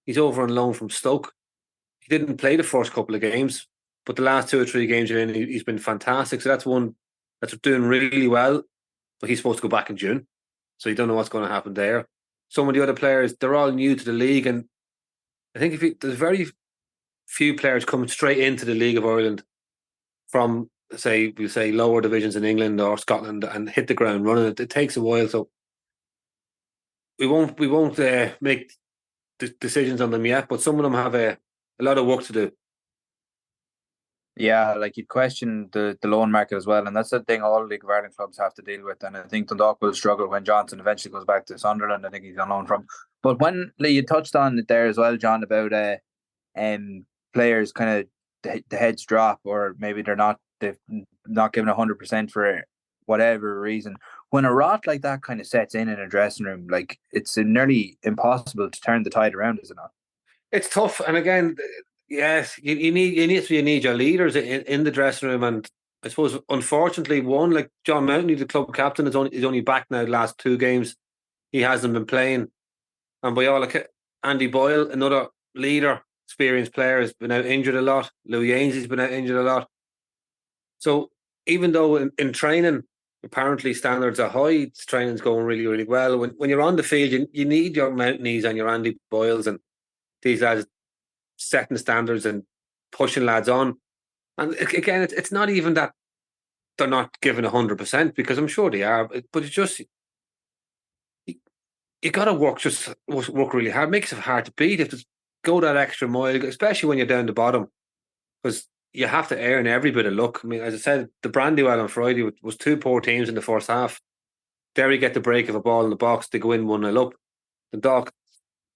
He's over on loan from Stoke. He didn't play the first couple of games, but the last 2 or 3 games you're in, he's been fantastic. So that's one that's doing really well. But he's supposed to go back in June, so you don't know what's going to happen there. Some of the other players, they're all new to the league, and I think there's very few players coming straight into the League of Ireland from, say, lower divisions in England or Scotland and hit the ground running. It takes a while, so we won't make decisions on them yet. But some of them have a lot of work to do. Yeah, like you'd question the loan market as well, and that's the thing all League of Ireland clubs have to deal with. And I think Dundalk will struggle when Johnson eventually goes back to Sunderland. I think he's on loan from. But when you touched on it there as well, John, about players kind of the heads drop, or maybe they've not given 100% for whatever reason. When a rot like that kind of sets in a dressing room, like it's nearly impossible to turn the tide around, is it not? It's tough, and again, yes, you need your leaders in the dressing room, and I suppose unfortunately one like John Mountney, the club captain, is only back now the last 2 games. He hasn't been playing, and by all Andy Boyle, another leader, experienced player, has been out injured a lot. Louis Ainsley's been out injured a lot. So even though in training apparently standards are high, training's going really, really well. When you're on the field, you need your Mountneys and your Andy Boyles and these lads setting standards and pushing lads on. And again, it's not even that they're not giving 100%, because I'm sure they are, but it's just you got to work really hard. It makes it hard to beat. You have to go that extra mile, especially when you're down the bottom, because you have to earn every bit of luck. I mean, as I said, the Brandywell on Friday was 2 poor teams in the first half. Derry get the break of a ball in the box, they go in 1-0 up. The Dock,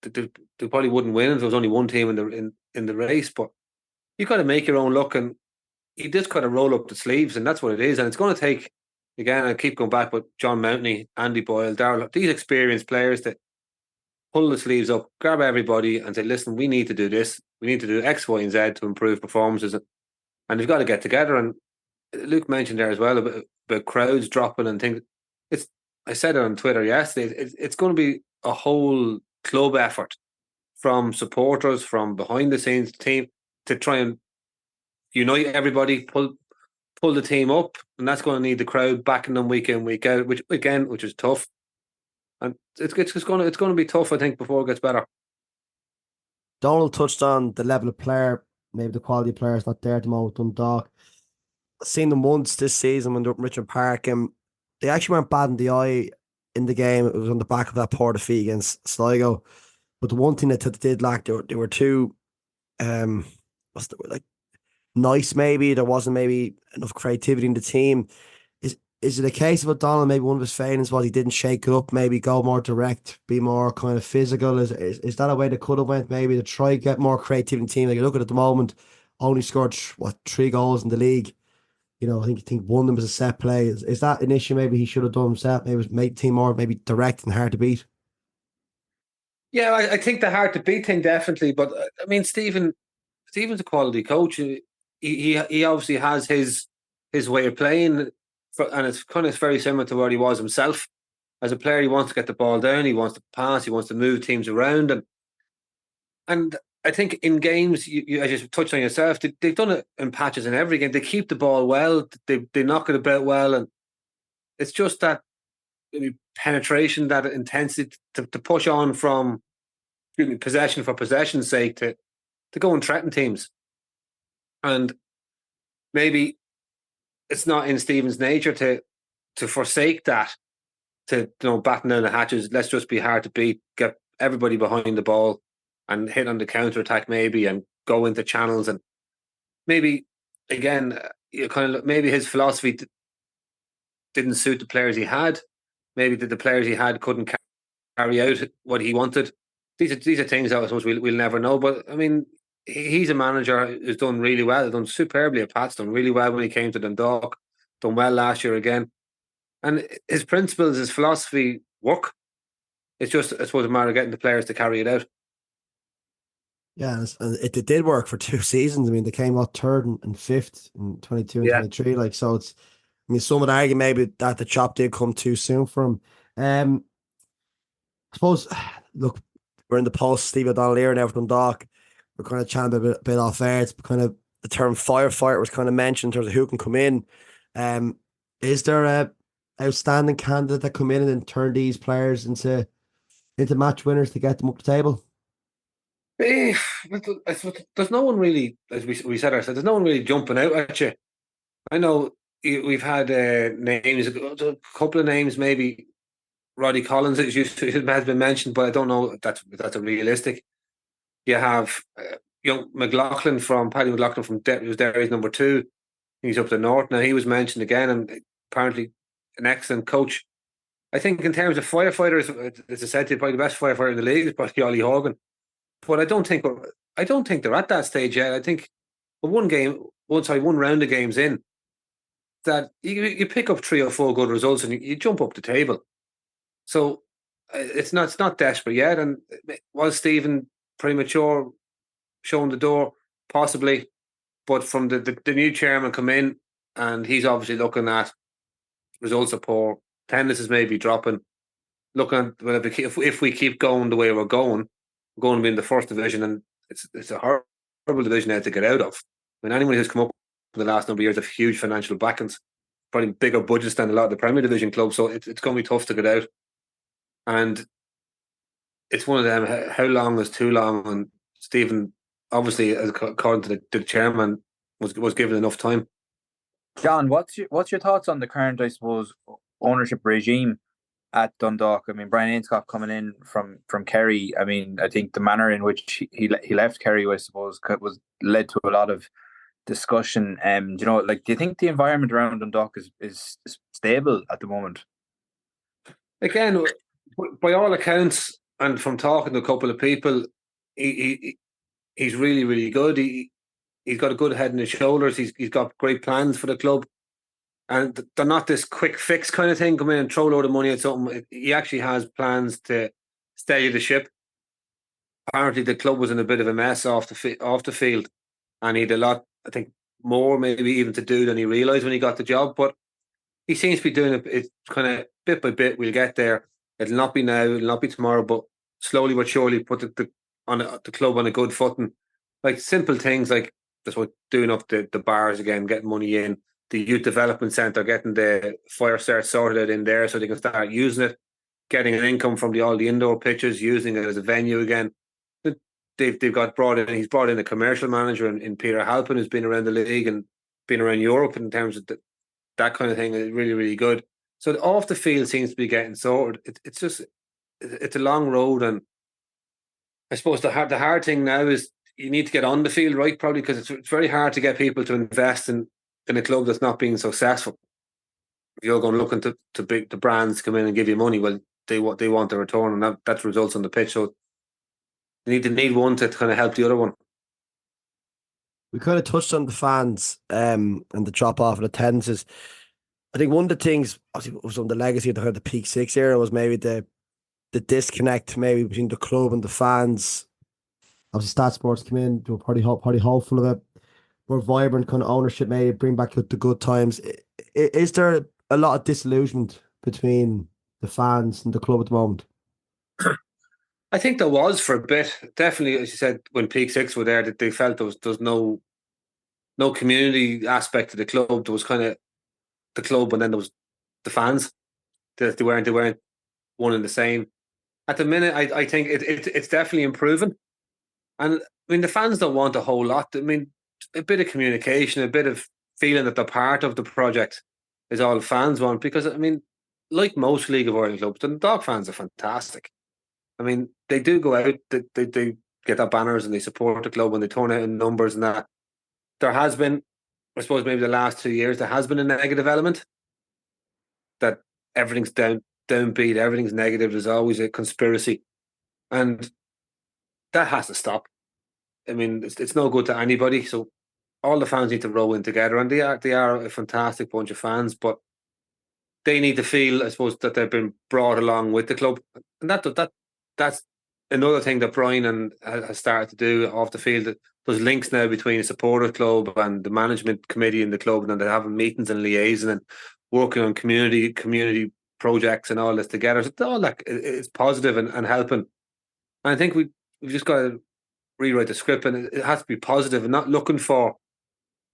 they probably wouldn't win if there was only one team in the race, but you got to make your own luck, and you just got to roll up the sleeves, and that's what it is. And it's going to take, again, I keep going back, but John Mountney, Andy Boyle, Darrell, these experienced players that pull the sleeves up, grab everybody and say, listen, we need to do this. We need to do X, Y, and Z to improve performances. And they've got to get together. And Luke mentioned there as well about crowds dropping and things. I said it on Twitter yesterday, it's going to be a whole club effort from supporters, from behind the scenes team, to try and unite everybody, pull the team up, and that's going to need the crowd backing them week in, week out, which is tough. And it's going to be tough, I think, before it gets better. Donal touched on the level of player, maybe the quality of players not there at the moment. Dundalk, I've seen them once this season when they're up in Richmond Park, and they actually weren't bad in the eye in the game. It was on the back of that poor defeat against Sligo. But the one thing that they did lack, they were too nice. Maybe there wasn't maybe enough creativity in the team. Is it a case of O'Donnell, maybe one of his failings was he didn't shake it up, maybe go more direct, be more kind of physical? Is that a way they could have went, maybe to try get more creativity in the team? Like, you look at the moment, only scored 3 goals in the league. You know, I think one of them was a set play. Is that an issue maybe he should have done himself? Maybe make the team more maybe direct and hard to beat? Yeah, I think the hard to beat thing definitely. But I mean, Stephen's a quality coach. He obviously has his way of playing, and it's kind of very similar to what he was himself. As a player, he wants to get the ball down, he wants to pass, he wants to move teams around, and I think in games, you as you touched on yourself, they've done it in patches in every game. They keep the ball well, they knock it about well, and it's just that penetration, that intensity to push on from possession for possession's sake to go and threaten teams. And maybe it's not in Stephen's nature to forsake that, to batten down the hatches. Let's just be hard to beat, get everybody behind the ball and hit on the counter attack maybe, and go into channels. And maybe again, maybe his philosophy didn't suit the players he had. Maybe the players he had couldn't carry out what he wanted. These are things that I suppose we'll never know. But I mean, he's a manager who's done really well. He's done superbly at Pats. Done really well when he came to Dundalk. Done well last year again. And his principles, his philosophy work. It's just, I suppose, a matter of getting the players to carry it out. Yeah, and it did work for 2 seasons. I mean, they came out third and fifth in 22 and Yeah. 23. Like, so it's, I mean, some would argue maybe that the chop did come too soon for him. I suppose, look, we're in the post, Steve O'Donnell here now from Dundalk. We're kind of chatting a bit off air. It's kind of the term firefighter was kind of mentioned in terms of who can come in. Is there a outstanding candidate that come in and turn these players into match winners to get them up the table? There's no one really, as we said ourselves, there's no one really jumping out at you. I know we've had names, a couple of names, maybe Roddy Collins has been mentioned, but I don't know if that's a realistic. You have young McLaughlin Paddy McLaughlin from who's there, he's number 2. He's up the north now. He was mentioned again, and apparently an excellent coach. I think in terms of firefighters, as I said, probably the best firefighter in the league is probably Ollie Hogan. But I don't think they're at that stage yet. I think one round of games in, that you pick up 3 or 4 good results and you jump up the table. So it's not desperate yet. And was Stephen premature showing the door? Possibly. But from the new chairman come in, and he's obviously looking at results are poor, attendance is maybe dropping. Looking at if we keep going the way we're going to be in the first division, and it's a horrible division now to get out of. I mean, anyone who's come up in the last number of years have huge financial backings, probably bigger budgets than a lot of the Premier Division clubs, so it's going to be tough to get out. And it's one of them, how long is too long? And Stephen, obviously, according to the chairman, was given enough time. John, what's your thoughts on the current, I suppose, ownership regime at Dundalk? I mean, Brian Ainscough coming in from Kerry. I mean, I think the manner in which he left Kerry, I suppose, was led to a lot of discussion. Do you think the environment around Dundalk is stable at the moment? Again, by all accounts, and from talking to a couple of people, he's really, really good. He's got a good head on his shoulders. He's got great plans for the club. And they're not this quick fix kind of thing, come in and throw a load of money at something. He actually has plans to steady the ship. Apparently, the club was in a bit of a mess off the field, and he had a lot, I think, more maybe even to do than he realised when he got the job. But he seems to be doing it kind of bit by bit. We'll get there. It'll not be now, it'll not be tomorrow, but slowly but surely put the club on a good footing. Like simple things like that's what doing up the bars again, getting money in. The youth development centre, getting the fire start sorted out in there so they can start using it, getting an income from all the indoor pitches, using it as a venue again. They've got he's brought in a commercial manager in Peter Halpin, who's been around the league and been around Europe in terms of that kind of thing. Is really, really good. So off the field seems to be getting sorted. It's a long road, and I suppose the hard thing now is you need to get on the field right, probably, because it's very hard to get people to invest in a club that's not being successful. If you're going looking to the brands come in and give you money, well, they want a return, and that results on the pitch. So they need one to kind of help the other one. We kind of touched on the fans and the drop off of attendances. I think one of the things was on the legacy of the Peak Six era was maybe the disconnect maybe between the club and the fans. Obviously, Stat Sports came in, they were probably hopeful of it. More vibrant kind of ownership, maybe bring back the good times. Is there a lot of disillusionment between the fans and the club at the moment? I think there was for a bit. Definitely, as you said, when Peak Six were there, that they felt there was no community aspect to the club. There was kind of the club, and then there was the fans. They weren't one and the same. At the minute, I think it's definitely improving. And I mean, the fans don't want a whole lot. I mean, a bit of communication, a bit of feeling that they're part of the project is all fans want. Because, I mean, like most League of Ireland clubs, the Dog fans are fantastic. I mean, they do go out, they get their banners and they support the club and they turn out in numbers and that. There has been, I suppose, maybe the last 2 years, there has been a negative element that everything's downbeat, everything's negative. There's always a conspiracy. And that has to stop. I mean, it's no good to anybody. So all the fans need to row in together, and they are a fantastic bunch of fans, but they need to feel, I suppose, that they've been brought along with the club, and that's another thing that Brian has started to do off the field, that there's links now between a supporter club and the management committee in the club, and they're having meetings and liaising and working on community projects and all this together. So all that it's positive and helping. And I think we've just got to rewrite the script, and it has to be positive and not looking for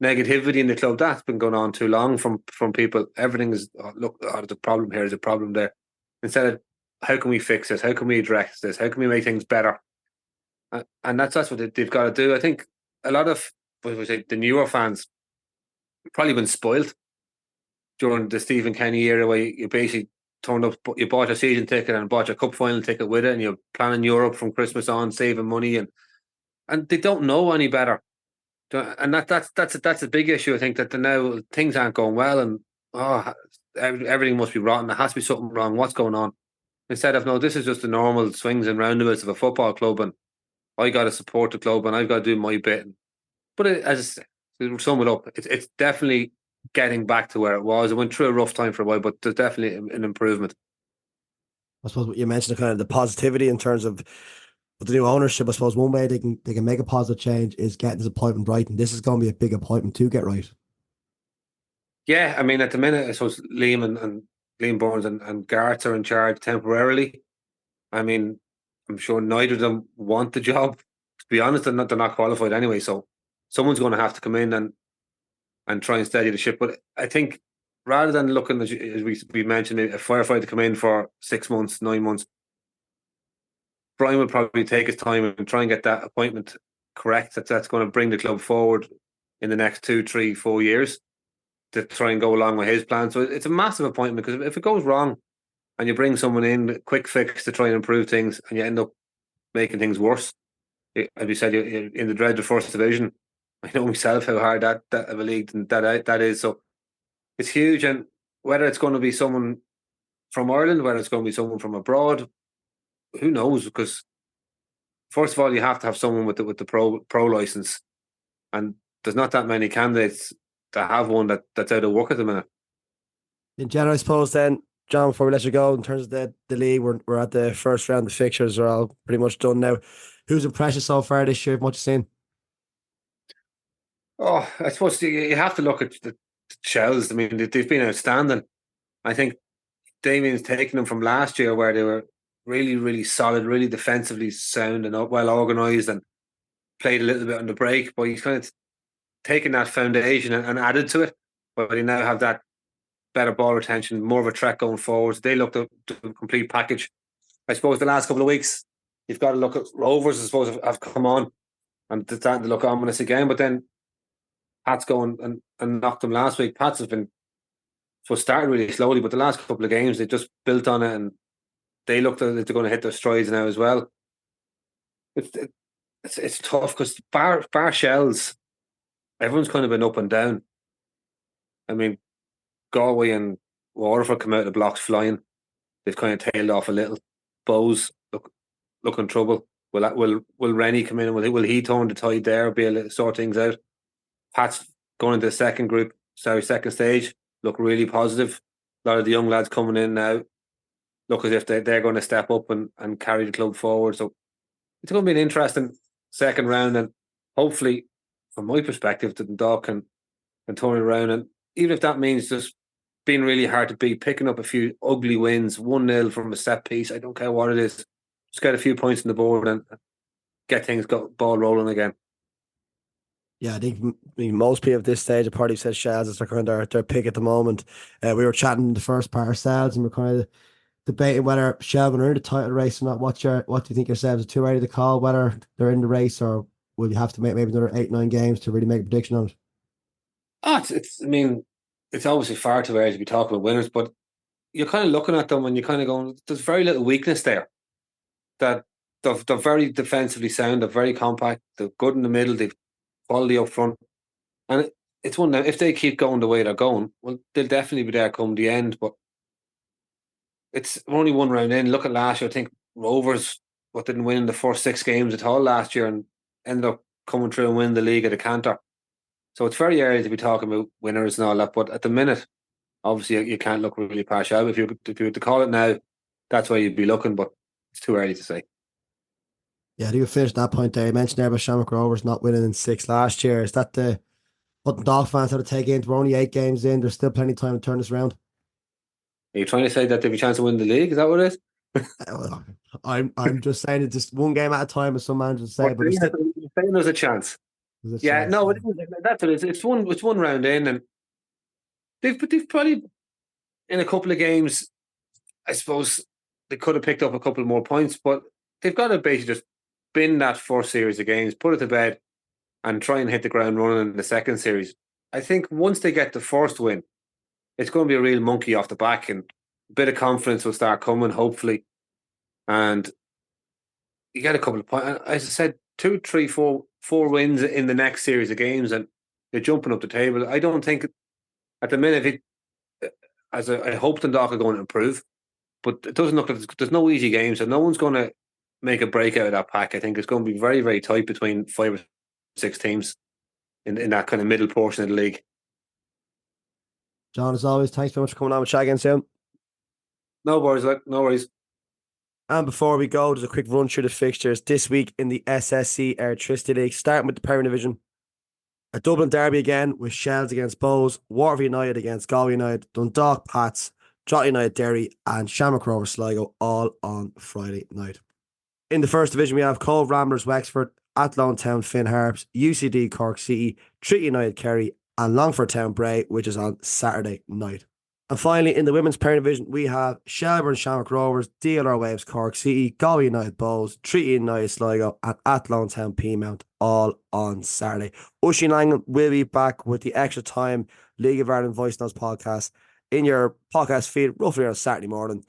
negativity in the club. That's been going on too long from people. Everything is, there's a problem here, there's a problem there. Instead of, how can we fix this? How can we address this? How can we make things better? And that's what they've got to do. I think a lot of, the newer fans probably been spoiled during the Stephen Kenny era, where you basically turned up, you bought a season ticket and bought your cup final ticket with it, and you're planning Europe from Christmas on, saving money, and they don't know any better. And that's a big issue. I think that now things aren't going well, and everything must be rotten. There has to be something wrong. What's going on? Instead of, no, this is just the normal swings and roundabouts of a football club, and I got to support the club, and I've got to do my bit. But as to sum it up, it's definitely getting back to where it was. It went through a rough time for a while, but there's definitely an improvement. I suppose you mentioned kind of the positivity in terms of the new ownership. I suppose one way they can make a positive change is getting this appointment right, and this is going to be a big appointment to get right. Yeah, I mean, at the minute, I suppose Liam and Liam Burns and Garth are in charge temporarily. I mean, I'm sure neither of them want the job. To be honest, they're not qualified anyway, so someone's going to have to come in and try and steady the ship. But I think rather than looking, as we mentioned, a firefighter to come in for 6 months, 9 months, Brian will probably take his time and try and get that appointment correct. That's going to bring the club forward in the next 2, 3, 4 years to try and go along with his plan. So it's a massive appointment, because if it goes wrong and you bring someone in, a quick fix to try and improve things, and you end up making things worse, as we said, you're in the dreaded first division. I know myself how hard that of a league that is. So it's huge, and whether it's going to be someone from Ireland, whether it's going to be someone from abroad, who knows? Because first of all, you have to have someone with the pro license, and there's not that many candidates that have one that's out of work at the minute. In general, I suppose then, John, before we let you go, in terms of the league, we're at the first round. The fixtures are all pretty much done now. Who's impressed you so far this year? What you seen? Oh, I suppose you have to look at the Shells. I mean, they've been outstanding. I think Damien's taken them from last year, where they were really, really solid, really defensively sound and well organised, and played a little bit on the break, but he's kind of taken that foundation and added to it. But they now have that better ball retention, more of a threat going forward. They look the complete package. I suppose the last couple of weeks, you've got to look at Rovers, I suppose, have come on, and they're starting to look ominous again. But then Pat's going and knocked them last week. Pat's have been, so started really slowly, but the last couple of games, they just built on it, and they look like they're going to hit their strides now as well. It's tough, because bar Shells, everyone's kind of been up and down. I mean, Galway and Waterford come out of the blocks flying. They've kind of tailed off a little. Pohls look in trouble. Will Rennie come in? Will he turn the tide there? Be able to sort things out? Pat's going into the second stage. Look really positive. A lot of the young lads coming in now look as if they're going to step up and carry the club forward. So it's going to be an interesting second round, and hopefully, from my perspective, the Dundalk can turn it around. And even if that means just being really hard to beat, picking up a few ugly wins, 1-0 from a set piece, I don't care what it is, just get a few points on the board and get things ball rolling again. Yeah, I think most people at this stage have probably said Shells is their pick at the moment. We were chatting in the first part ourselves, and we're kind of debating whether Shelbourne are in the title race or not. What do you think yourselves? Is it too early to call whether they're in the race, or will you have to make maybe another 8-9 games to really make a prediction on it? I mean, it's obviously far too early to be talking about winners, but you're kind of looking at them and you're kind of going, there's very little weakness there. That they're very defensively sound, they're very compact, they're good in the middle, they've quality up front. And it's one that if they keep going the way they're going, well, they'll definitely be there come the end. But it's only one round in. Look at last year. I think Rovers didn't win in the first 6 games at all last year, and ended up coming through and winning the league at a canter. So it's very early to be talking about winners and all that. But at the minute, obviously, you can't look really partial. If you were to call it now, that's where you'd be looking. But it's too early to say. Yeah, I think we finished that point there. You mentioned there about Shamrock Rovers not winning in 6 last year. Is that what the Dog fans have to take into? We're only 8 games in. There's still plenty of time to turn this around. Are you trying to say that they have a chance to win the league? Is that what it is? Well, I'm just saying it's just one game at a time, as some managers say. But You're saying there's a chance. there's a Yeah, chance. no, that's it. It's one round in, and they've probably in a couple of games. I suppose they could have picked up a couple more points, but they've got to basically just bin that first series of games, put it to bed, and try and hit the ground running in the second series. I think once they get the first win, it's going to be a real monkey off the back, and a bit of confidence will start coming, hopefully. And you get a couple of points. As I said, 2, 3, 4 wins in the next series of games, and they're jumping up the table. I don't think at the minute, I hope Dundalk are going to improve, but it doesn't look like there's no easy games, and no one's going to make a break out of that pack. I think it's going to be very, very tight between 5 or 6 teams in that kind of middle portion of the league. John, as always, thanks very much for coming on with chat again soon. No worries, no worries. And before we go, there's a quick run through the fixtures this week in the SSC Electricity League, starting with the Premier Division. A Dublin derby again with Shells against Pohls, Waterford United against Galway United, Dundalk Pats, Drogheda United Derry, and Shamrock Rovers Sligo, all on Friday night. In the first division, we have Cove Ramblers Wexford, Athlone Town Finn Harps, UCD Cork City, Treaty United Kerry, and Longford Town Bray, which is on Saturday night. And finally, in the Women's Premier Division, we have Shelbourne Shamrock Rovers, DLR Waves Cork City, Galway United Bowls, Treaty United Sligo, and Athlone Town Peamount, all on Saturday. Oisin Langan will be back with the Extra Time League of Ireland Voice Notes podcast in your podcast feed roughly on Saturday morning.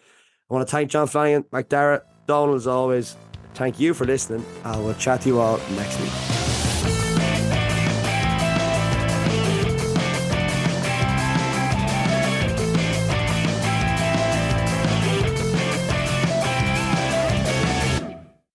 I want to thank John Flanagan, Macdara, Donal as always. Thank you for listening, and we'll chat to you all next week.